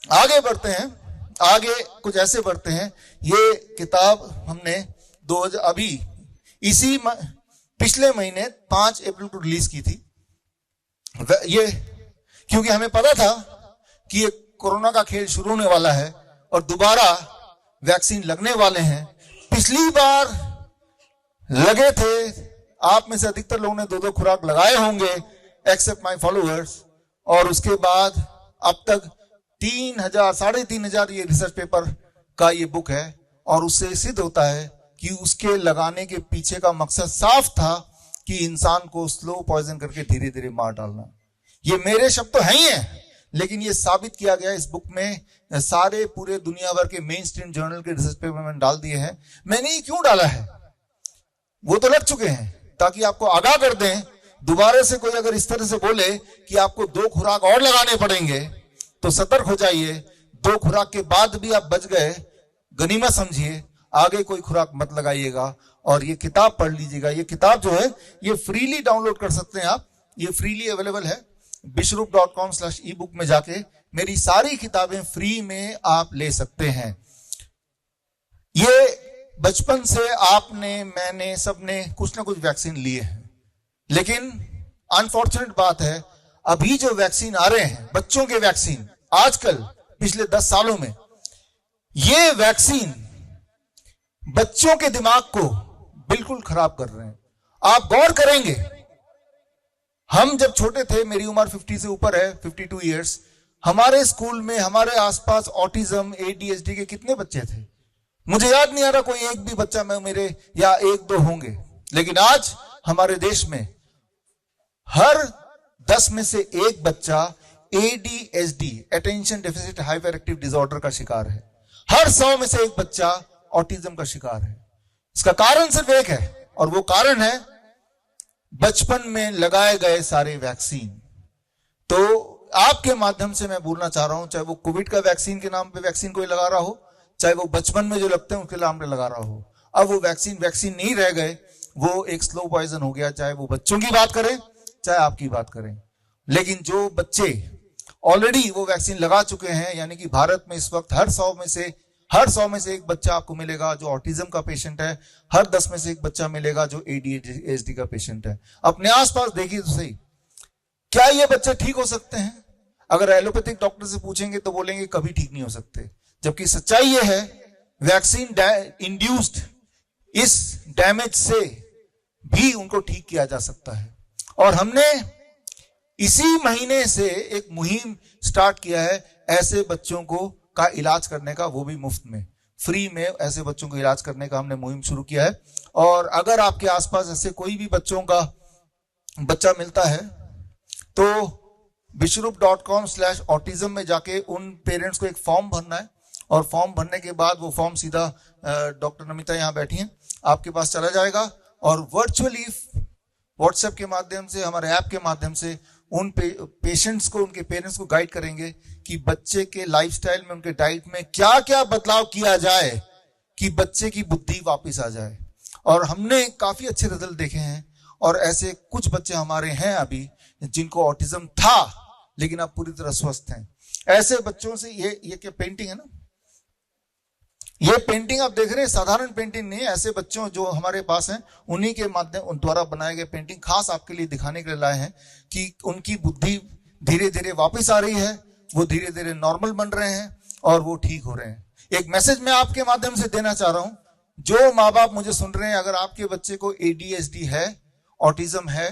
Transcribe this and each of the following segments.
आगे बढ़ते हैं, आगे कुछ ऐसे बढ़ते हैं। ये किताब हमने अभी इसी पिछले महीने 5 अप्रैल को रिलीज की थी। ये क्योंकि हमें पता था कि ये कोरोना का खेल शुरू होने वाला है और दोबारा वैक्सीन लगने वाले हैं। पिछली बार लगे थे, आप में से अधिकतर लोगों ने 2-2 खुराक लगाए होंगे एक्सेप्ट माय फॉलोअर्स, और उसके बाद अब तक 3,000-3,500 ये रिसर्च पेपर का ये बुक है। और उससे सिद्ध होता है कि उसके लगाने के पीछे का मकसद साफ था कि इंसान को स्लो पॉइजन करके धीरे धीरे मार डालना। ये मेरे शब्द तो हैं ही हैं, लेकिन ये साबित किया गया इस बुक में। सारे पूरे दुनिया भर के मेन स्ट्रीम जर्नल के रिसर्च पेपर मैंने डाल दिए हैं। मैंने ये क्यों डाला है, वो तो लग चुके हैं, ताकि आपको आगाह कर दें। दोबारा से कोई अगर इस तरह से बोले कि आपको 2 खुराक और लगाने पड़ेंगे तो सतर्क हो जाइए। 2 खुराक के बाद भी आप बच गए, गनीमत समझिए, आगे कोई खुराक मत लगाइएगा। और ये किताब पढ़ लीजिएगा। ये किताब जो है ये फ्रीली डाउनलोड कर सकते हैं आप, ये फ्रीली अवेलेबल है। bishrup.com/ebook में जाके मेरी सारी किताबें फ्री में आप ले सकते हैं। ये बचपन से आपने, मैंने, सबने कुछ ना कुछ वैक्सीन लिए हैं, लेकिन अनफॉर्चुनेट बात है अभी जो वैक्सीन आ रहे हैं, बच्चों के वैक्सीन, आजकल पिछले 10 सालों में ये वैक्सीन बच्चों के दिमाग को बिल्कुल खराब कर रहे हैं। आप गौर करेंगे, हम जब छोटे थे, मेरी उम्र 50 से ऊपर है, 52 इयर्स, हमारे स्कूल में हमारे आसपास ऑटिज्म, ADHD के कितने बच्चे थे? मुझे याद नहीं आ रहा कोई एक भी बच्चा में मेरे, या 1-2 होंगे। लेकिन आज हमारे देश में हर 10 में से 1 बच्चा ADHD, attention deficit hyper active disorder का शिकार है। हर 100 में से 1 बच्चा ऑटिज्म का शिकार है। इसका कारण सिर्फ एक है, और वो कारण है बचपन में लगाए गए सारे वैक्सीन। तो आपके माध्यम से मैं बोलना चाह रहा हूं, चाहे वो कोविड का वैक्सीन के नाम पे वैक्सीन कोई लगा रहा हो, चाहे वो बचपन में जो लगते हैं उसके नाम पे लगा रहा हो, अब वो वैक्सीन नहीं रह गए, वो एक स्लो पॉइजन हो गया। चाहे वो बच्चों की बात करें, चाहे आपकी बात करें। लेकिन जो बच्चे ऑलरेडी वो वैक्सीन लगा चुके हैं, यानी कि भारत में इस वक्त हर 100 में से 1 बच्चा आपको मिलेगा जो ऑटिज्म का पेशेंट है, हर 10 में से 1 बच्चा मिलेगा जो ADHD का पेशेंट है। अपने आसपास देखिए तो सही, क्या ये बच्चे ठीक हो सकते हैं? अगर एलोपैथिक डॉक्टर से पूछेंगे तो बोलेंगे कभी ठीक नहीं हो सकते। जबकि सच्चाई ये है, वैक्सीन इंड्यूस्ड इस डैमेज से भी उनको ठीक किया जा सकता है। और हमने इसी महीने से एक मुहिम स्टार्ट किया है ऐसे बच्चों को का इलाज करने का, वो भी मुफ्त में, फ्री में ऐसे बच्चों को इलाज करने का हमने मुहिम शुरू किया है। और अगर आपके आसपास ऐसे कोई भी बच्चों का बच्चा मिलता है तो bishrup.com/autism में जाके उन पेरेंट्स को एक फॉर्म भरना है, और फॉर्म भरने के बाद वो फॉर्म सीधा डॉक्टर नमिता यहाँ बैठी हैं आपके पास चला जाएगा, और वर्चुअली व्हाट्सएप के माध्यम से, हमारे ऐप के माध्यम से उन पेशेंट्स को, उनके पेरेंट्स को गाइड करेंगे कि बच्चे के लाइफस्टाइल में, उनके डाइट में क्या क्या बदलाव किया जाए कि बच्चे की बुद्धि वापस आ जाए। और हमने काफी अच्छे रिजल्ट देखे हैं, और ऐसे कुछ बच्चे हमारे हैं अभी जिनको ऑटिज्म था लेकिन अब पूरी तरह स्वस्थ हैं। ऐसे बच्चों से ये क्या पेंटिंग है ना, ये पेंटिंग आप देख रहे हैं, साधारण पेंटिंग नहीं है। ऐसे बच्चों जो हमारे पास हैं उन्हीं के माध्यम द्वारा बनाए गए पेंटिंग खास आपके लिए दिखाने के लिए लाए हैं कि उनकी बुद्धि धीरे धीरे वापस आ रही है, वो धीरे धीरे नॉर्मल बन रहे हैं और वो ठीक हो रहे हैं। एक मैसेज मैं आपके माध्यम से देना चाह रहा हूं, जो माँ बाप मुझे सुन रहे हैं, अगर आपके बच्चे को ADHD है, ऑटिज्म है,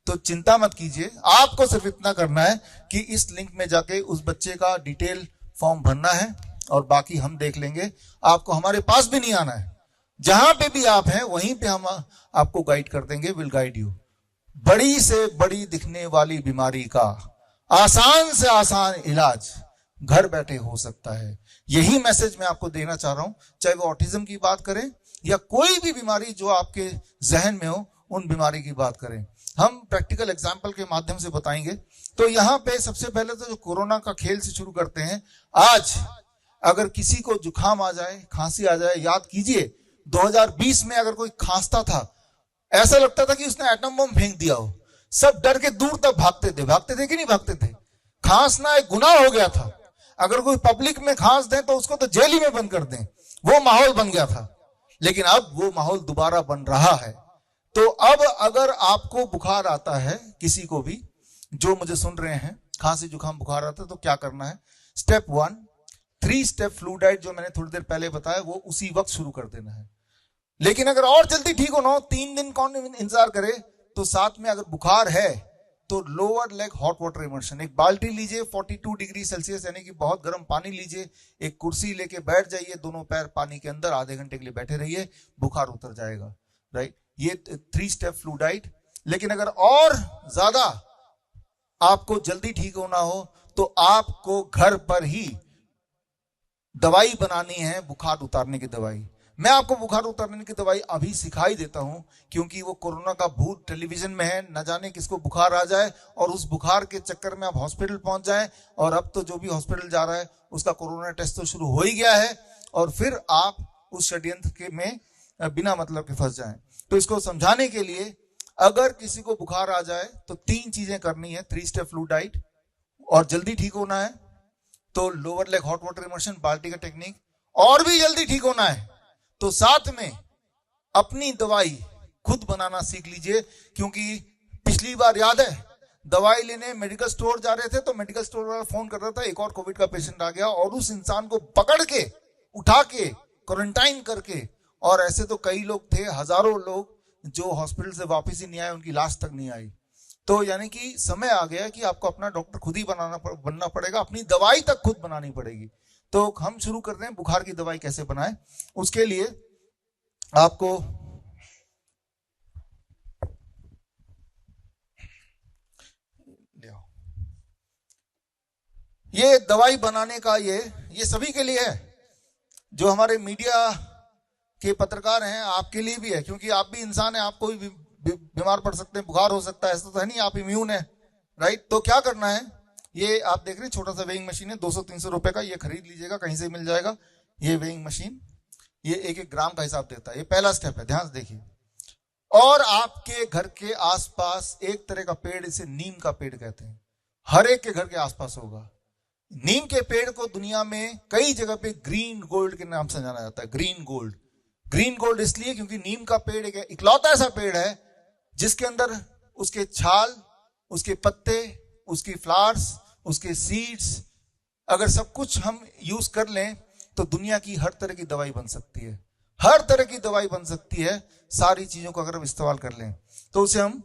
तो चिंता मत कीजिए। आपको सिर्फ इतना करना है कि इस लिंक में जाके उस बच्चे का डिटेल फॉर्म भरना है, और बाकी हम देख लेंगे। आपको हमारे पास भी नहीं आना है, जहां पे भी आप हैं वहीं पे हम आपको गाइड कर देंगे, विल गाइड यू। बड़ी से बड़ी दिखने वाली बीमारी का आसान से आसान इलाज घर बैठे हो सकता है। यही मैसेज मैं आपको देना चाह रहा हूं, चाहे वो ऑटिज्म की बात करें या कोई भी बीमारी जो आपके जहन में हो, उन बीमारी की बात करें। हम प्रैक्टिकल एग्जाम्पल के माध्यम से बताएंगे। तो यहाँ पे सबसे पहले तो जो कोरोना का खेल से शुरू करते हैं। आज अगर किसी को जुकाम आ जाए, खांसी आ जाए, याद कीजिए 2020 में अगर कोई खांसता था, ऐसा लगता था कि उसने एटम बम फेंक दिया हो। सब डर के दूर तक भागते थे कि नहीं भागते थे? खांसना एक गुनाह हो गया था। अगर कोई पब्लिक में खांस दे तो उसको तो जेल ही में बंद कर दें, वो माहौल बन गया था। लेकिन अब वो माहौल दोबारा बन रहा है। तो अब अगर आपको बुखार आता है, किसी को भी जो मुझे सुन रहे हैं, खांसी जुकाम बुखार आता है, तो क्या करना है? स्टेप 1, 3 स्टेप फ्लू डाइट जो मैंने थोड़ी देर पहले बताया, वो उसी वक्त शुरू कर देना है। लेकिन अगर और जल्दी ठीक होना हो, 3 दिन कौन इंतजार करे, तो साथ में अगर बुखार है तो lower leg hot water immersion, एक बाल्टी लीजिए 42 डिग्री सेल्सियस यानी कि बहुत गर्म पानी लीजिए, एक कुर्सी लेके बैठ जाइए, दोनों पैर पानी के अंदर, आधे घंटे के लिए बैठे रहिए, बुखार उतर जाएगा। राइट, ये 3 स्टेप फ्लू डाइट। लेकिन अगर और ज्यादा आपको जल्दी ठीक होना हो तो आपको घर पर ही दवाई बनानी है, बुखार उतारने की दवाई। मैं आपको बुखार उतारने की दवाई अभी सिखाई देता हूं, क्योंकि वो कोरोना का भूत टेलीविजन में है, न जाने किसको बुखार आ जाए और उस बुखार के चक्कर में आप हॉस्पिटल पहुंच जाए, और अब तो जो भी हॉस्पिटल जा रहा है उसका कोरोना टेस्ट तो शुरू हो ही गया है, और फिर आप उस षड्यंत्र के में बिना मतलब के फंस जाएं। तो इसको समझाने के लिए, अगर किसी को बुखार आ जाए तो 3 चीजें करनी है, 3 स्टेप फ्लू डाइट, और जल्दी ठीक होना है तो lower leg hot water immersion, बाल्टी का टेक्निक, और भी जल्दी ठीक होना है तो साथ में अपनी दवाई खुद बनाना सीख लीजिए। क्योंकि पिछली बार याद है, दवाई लेने मेडिकल स्टोर जा रहे थे तो मेडिकल स्टोर वाला फोन कर रहा था, एक और कोविड का पेशेंट आ गया, और उस इंसान को पकड़ के उठा के क्वारंटाइन करके, और ऐसे तो कई लोग थे, हजारों लोग जो हॉस्पिटल से वापस ही नहीं आए, उनकी लाश तक नहीं आई। तो यानी कि समय आ गया कि आपको अपना डॉक्टर खुद ही बनना पड़ेगा, अपनी दवाई तक खुद बनानी पड़ेगी। तो हम शुरू कर रहे हैं बुखार की दवाई कैसे बनाएं। उसके लिए आपको ये दवाई बनाने का ये सभी के लिए है, जो हमारे मीडिया के पत्रकार हैं, आपके लिए भी है, क्योंकि आप भी इंसान हैं, आपको भी बीमार पड़ सकते हैं, बुखार हो सकता है, ऐसा तो है नहीं आप इम्यून है। राइट, तो क्या करना है, ये आप देख रहे हैं छोटा सा वेइंग मशीन है, 200-300 रुपए का, ये खरीद लीजिएगा, कहीं से मिल जाएगा। ये वेइंग मशीन, ये 1-1 ग्राम का हिसाब देता है। ये पहला स्टेप है, ध्यान से देखिए। और आपके घर के आसपास एक तरह का पेड़, इसे नीम का पेड़ कहते हैं, हर एक के घर के आसपास होगा। नीम के पेड़ को दुनिया में कई जगह पे ग्रीन गोल्ड के नाम से जाना जाता है। ग्रीन गोल्ड, ग्रीन गोल्ड इसलिए क्योंकि नीम का पेड़ एक इकलौता ऐसा पेड़ है जिसके अंदर उसके छाल, उसके पत्ते, उसकी फ्लावर्स, उसके सीड्स, अगर सब कुछ हम यूज कर लें तो दुनिया की हर तरह की दवाई बन सकती है, हर तरह की दवाई बन सकती है, सारी चीजों को अगर हम इस्तेमाल कर लें तो उसे हम,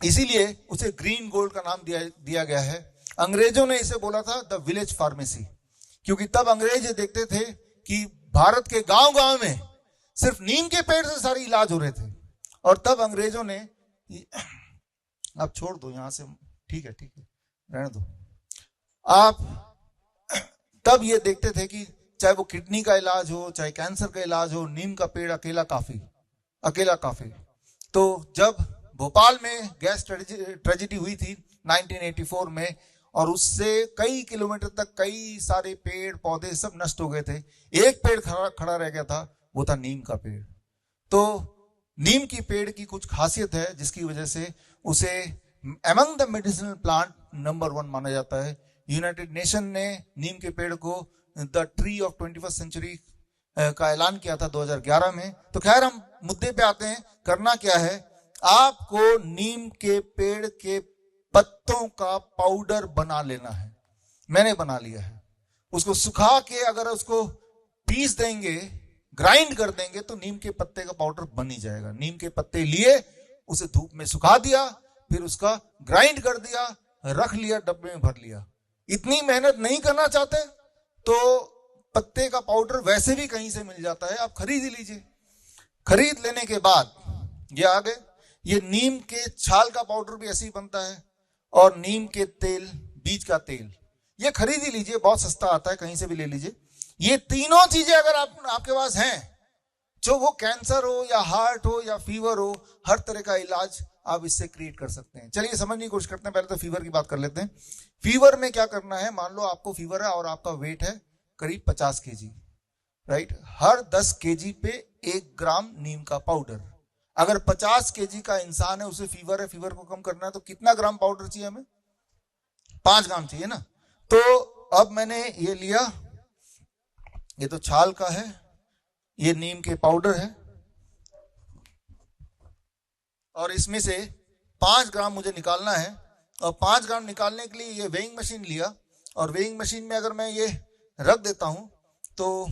इसीलिए उसे ग्रीन गोल्ड का नाम दिया गया है। अंग्रेजों ने इसे बोला था द विलेज फार्मेसी, क्योंकि तब अंग्रेज ये देखते थे कि भारत के गांव गांव में सिर्फ नीम के पेड़ से सारे इलाज हो रहे थे, और तब अंग्रेजों ने, आप छोड़ दो यहां से, ठीक है रहने दो आप, तब ये देखते थे कि चाहे वो किडनी का इलाज हो, चाहे कैंसर का इलाज हो, नीम का पेड़ अकेला काफी। तो जब भोपाल में गैस ट्रेजेडी हुई थी 1984 में, और उससे कई किलोमीटर तक कई सारे पेड़ पौधे सब नष्ट हो गए थे, एक पेड़ खड़ा रह गया था, वो था नीम का पेड़। तो नीम की पेड़ की कुछ खासियत है जिसकी वजह से उसे among the medicinal plant number 1 माना जाता है। यूनाइटेड नेशन ने नीम के पेड़ को the tree of 21st century का ऐलान किया था 2011 में। तो खैर हम मुद्दे पे आते हैं, करना क्या है, आपको नीम के पेड़ के पत्तों का पाउडर बना लेना है। मैंने बना लिया है, उसको सुखा के अगर उसको पीस देंगे, ग्राइंड कर देंगे, तो नीम के पत्ते का पाउडर बन ही जाएगा। नीम के पत्ते लिए, उसे धूप में सुखा दिया, फिर उसका ग्राइंड कर दिया, रख लिया, डब्बे में भर लिया। इतनी मेहनत नहीं करना चाहते तो पत्ते का पाउडर वैसे भी कहीं से मिल जाता है, आप खरीद ही लीजिए। खरीद लेने के बाद ये आ गए, ये नीम के छाल का पाउडर भी ऐसे ही बनता है, और नीम के तेल, बीज का तेल, ये खरीद ही लीजिए, बहुत सस्ता आता है, कहीं से भी ले लीजिए। ये तीनों चीजें अगर आपके पास हैं, जो वो कैंसर हो या हार्ट हो या फीवर हो, हर तरह का इलाज आप इससे क्रिएट कर सकते हैं। चलिए समझने की कोशिश करते हैं, पहले तो फीवर की बात कर लेते हैं। फीवर में क्या करना है, मान लो आपको फीवर है और आपका वेट है करीब 50 kg, राइट, हर 10 kg पे 1 ग्राम नीम का पाउडर। अगर 50 kg का इंसान है, उसे फीवर है, फीवर को कम करना है, तो कितना ग्राम पाउडर चाहिए हमें? 5 ग्राम चाहिए ना। तो अब मैंने ये लिया, ये तो छाल का है, ये नीम के पाउडर है, और इसमें से 5 ग्राम मुझे निकालना है। और 5 ग्राम निकालने के लिए ये वेइंग मशीन लिया, और वेइंग मशीन में अगर मैं ये रख देता हूं तो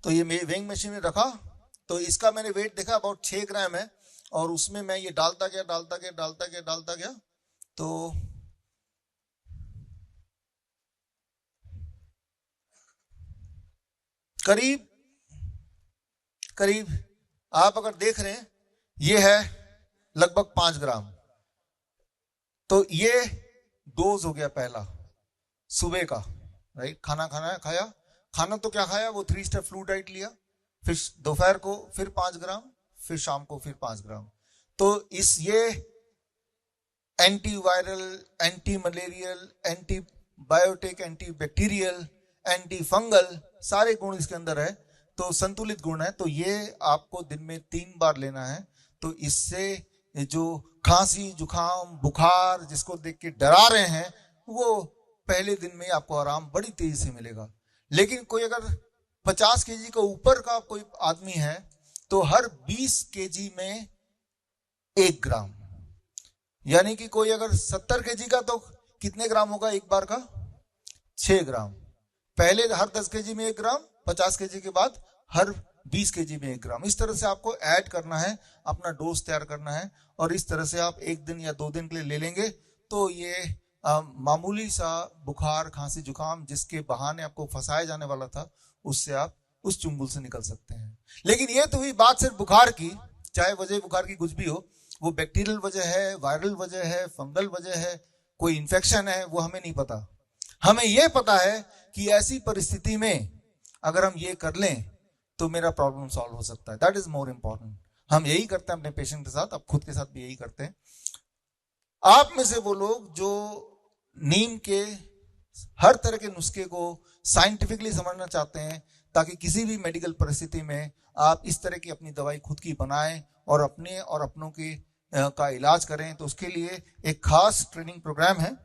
ये वेइंग मशीन में रखा, तो इसका मैंने वेट देखा अबाउट 6 ग्राम है, और उसमें मैं ये डालता गया तो करीब आप अगर देख रहे हैं ये है लगभग 5 ग्राम। तो ये डोज हो गया पहला सुबह का, राइट। खाना तो क्या खाया, वो 3 स्टेप फ्लू डाइट लिया, फिर दोपहर को फिर 5 ग्राम, फिर शाम को फिर 5 ग्राम। तो ये antiviral, anti malarial, antibiotic, antibacterial, anti fungal सारे गुण इसके अंदर है, तो संतुलित गुण है। तो ये आपको दिन में 3 बार लेना है। तो इससे जो खांसी, जुकाम, बुखार जिसको देख के डरा रहे हैं, वो पहले दिन में आपको आराम बड़ी तेजी से मिलेगा। लेकिन कोई अगर 50 केजी का ऊपर का कोई आदमी है तो हर 20 केजी में 1 ग्राम, यानी कि कोई अगर 70 केजी का तो कितने ग्राम होगा एक बार का? 6 ग्राम। पहले हर 10 केजी में 1 ग्राम, 50 केजी के बाद हर 20 केजी में 1 ग्राम। इस तरह से आपको ऐड करना है, अपना डोज तैयार करना है, और इस तरह से आप 1 दिन या 2 दिन के लिए ले लेंगे तो ये मामूली सा बुखार, खांसी, जुकाम जिसके बहाने आपको फंसाया जाने वाला था, उससे आप उस चुंगल से निकल सकते हैं। लेकिन ये तो हुई बात सिर्फ बुखार की, चाहे वजह बुखार की कुछ भी हो, वो बैक्टीरियल वजह है, वायरल वजह है, फंगल वजह है, कोई इन्फेक्शन है, वो हमें नहीं पता। हमें ये पता है कि ऐसी परिस्थिति में अगर हम ये कर लें तो मेरा प्रॉब्लम सॉल्व हो सकता है। That is more important. हम यही करते हैं अपने पेशेंट के साथ, अब खुद के साथ भी यही करते हैं। आप में से वो लोग जो नीम के हर तरह के नुस्खे को साइंटिफिकली समझना चाहते हैं, ताकि किसी भी मेडिकल परिस्थिति में आप इस तरह की अपनी दवाई खुद की बनाएं और अपने और अपनों की का इलाज करें, तो उसके लिए एक खास ट्रेनिंग प्रोग्राम है,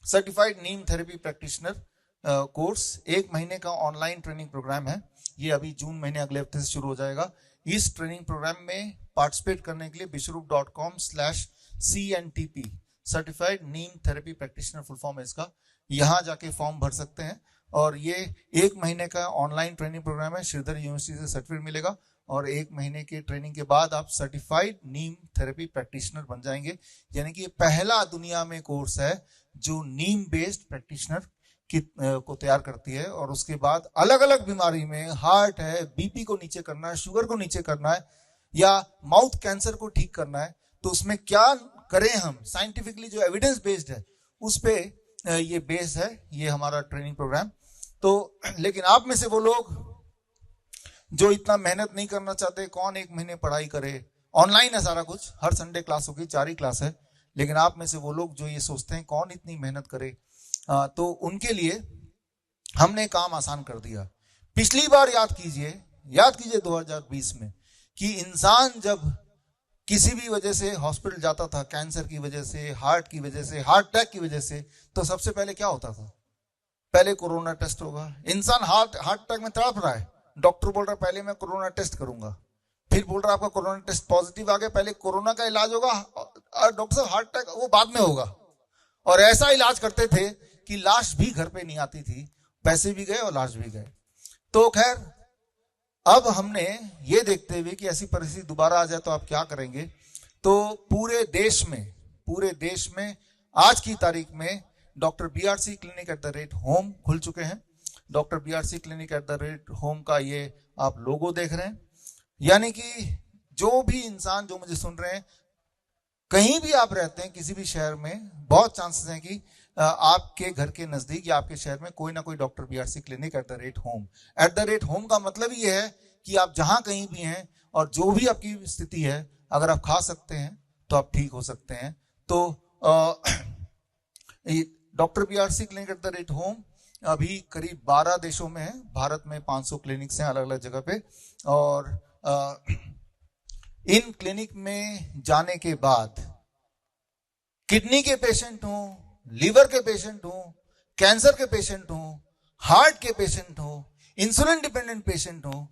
सर्टिफाइड नीम थेरेपी प्रैक्टिशनर कोर्स। 1 महीने का ऑनलाइन ट्रेनिंग प्रोग्राम है। ये अभी जून महीने अगले हफ्ते से शुरू हो जाएगा। इस ट्रेनिंग प्रोग्राम में पार्टिसिपेट करने के लिए bishrup.com/CNTP सर्टिफाइड नीम थेरेपी प्रैक्टिशनर फुल फॉर्म है इसका, यहां जाके फॉर्म भर सकते हैं। और ये 1 महीने का ऑनलाइन ट्रेनिंग प्रोग्राम है, श्रीधर यूनिवर्सिटी से सर्टिफिकेट मिलेगा, और 1 महीने के ट्रेनिंग के बाद आप सर्टिफाइड नीम थेरेपी प्रैक्टिशनर बन जाएंगे। यानी कि ये पहला दुनिया में कोर्स है जो नीम बेस्ड प्रैक्टिशनर को तैयार करती है। और उसके बाद अलग अलग बीमारी में, हार्ट है, बीपी को नीचे करना है, शुगर को नीचे करना है, या माउथ कैंसर को ठीक करना है, तो उसमें क्या करें हम, साइंटिफिकली जो एविडेंस बेस्ड है उस पे ये बेस है, ये हमारा ट्रेनिंग प्रोग्राम। तो लेकिन आप में से वो लोग जो इतना मेहनत नहीं करना चाहते, कौन 1 महीने पढ़ाई करे, ऑनलाइन है सारा कुछ, हर संडे क्लास होगी, 4 ही क्लास है। लेकिन आप में से वो लोग जो ये सोचते हैं कौन इतनी मेहनत करे, तो उनके लिए हमने काम आसान कर दिया। पिछली बार याद कीजिए 2020 में, कि इंसान जब किसी भी वजह से हॉस्पिटल जाता था, कैंसर की वजह से, हार्ट की वजह से, हार्ट अटैक की वजह से, तो सबसे पहले क्या होता था? पहले कोरोना टेस्ट होगा। इंसान हार्ट अटैक में तड़प रहा है, डॉक्टर बोल रहा है पहले मैं कोरोना टेस्ट करूंगा, फिर बोल रहा है आपका कोरोना टेस्ट पॉजिटिव आ गया, पहले कोरोना का इलाज होगा, डॉक्टर साहब हार्ट अटैक वो बाद में होगा। और ऐसा इलाज करते थे कि लाश भी घर पे नहीं आती थी, पैसे भी गए और लाश भी गए। तो खैर, अब हमने ये देखते हुए कि ऐसी परिस्थिति दोबारा आ जाए तो आप क्या करेंगे, तो पूरे देश में आज की तारीख में doctor BRC clinic at the rate home खुल चुके हैं। Doctor BRC clinic at the rate home का ये आप लोगो देख रहे हैं। यानी कि जो भी इंसान जो मुझे सुन रहे हैं, कहीं भी आप रहते हैं, किसी भी शहर में, बहुत चांसेस हैं कि आपके घर के नजदीक या आपके शहर में कोई ना कोई doctor BRC clinic at the rate home. At the rate home का मतलब ये है कि आप जहां कहीं भी हैं और जो भी आपकी स्थिति है, अगर आप खा सकते हैं तो आप ठीक हो सकते हैं। तो doctor BRC clinic at the rate home अभी करीब 12 देशों में है। भारत में 500 क्लिनिक्स हैं अलग अलग जगह पे, और इन क्लिनिक में जाने के बाद किडनी के पेशेंट हो, लीवर के पेशेंट हो, कैंसर के पेशेंट हो, हार्ट के पेशेंट हो, इंसुलिन डिपेंडेंट पेशेंट हो,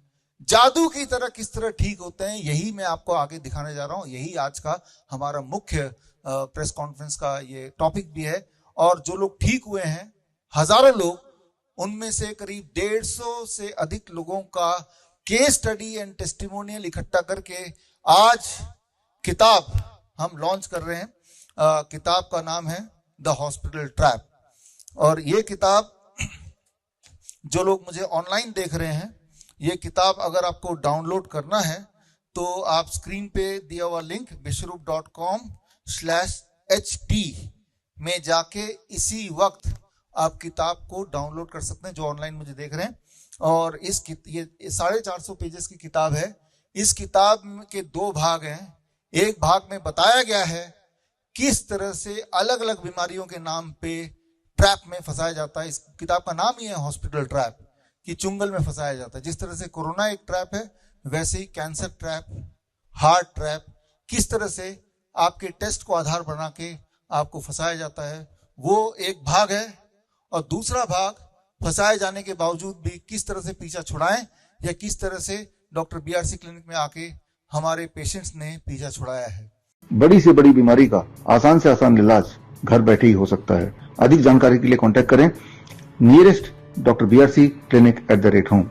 जादू की तरह किस तरह ठीक होते हैं, यही मैं आपको आगे दिखाने जा रहा हूं। यही आज का हमारा मुख्य प्रेस कॉन्फ्रेंस का ये टॉपिक भी है। और जो लोग ठीक हुए हैं, हजारों लोग, उनमें से करीब 150 से अधिक लोगों का केस स्टडी एंड टेस्टिमोनियल इकट्ठा करके आज किताब हम लॉन्च कर रहे हैं। किताब का नाम है द हॉस्पिटल ट्रैप। और ये किताब, जो लोग मुझे ऑनलाइन देख रहे हैं, ये किताब अगर आपको डाउनलोड करना है तो आप स्क्रीन पे दिया हुआ लिंक vishwarup.com/ht में जाके इसी वक्त आप किताब को डाउनलोड कर सकते हैं, जो ऑनलाइन मुझे देख रहे हैं। और ये 450 पेजेस की किताब है। इस किताब के 2 भाग हैं। एक भाग में बताया गया है किस तरह से अलग अलग बीमारियों के नाम पे ट्रैप में फंसाया जाता है। इस किताब का नाम ही है हॉस्पिटल ट्रैप, कि चुंगल में फंसाया जाता है। जिस तरह से कोरोना एक ट्रैप है, वैसे ही कैंसर ट्रैप, हार्ट ट्रैप, किस तरह से आपके टेस्ट को आधार बना के आपको फंसाया जाता है, वो एक भाग है। और दूसरा भाग, फंसाए जाने के बावजूद भी किस तरह से पीछा छुड़ाएं, या किस तरह से डॉक्टर बीआरसी क्लिनिक में आके हमारे पेशेंट्स ने पीछा छुड़ाया है। बड़ी से बड़ी बीमारी का आसान से आसान इलाज घर बैठे ही हो सकता है। अधिक जानकारी के लिए कांटेक्ट करें nearest doctor BRC clinic @ home.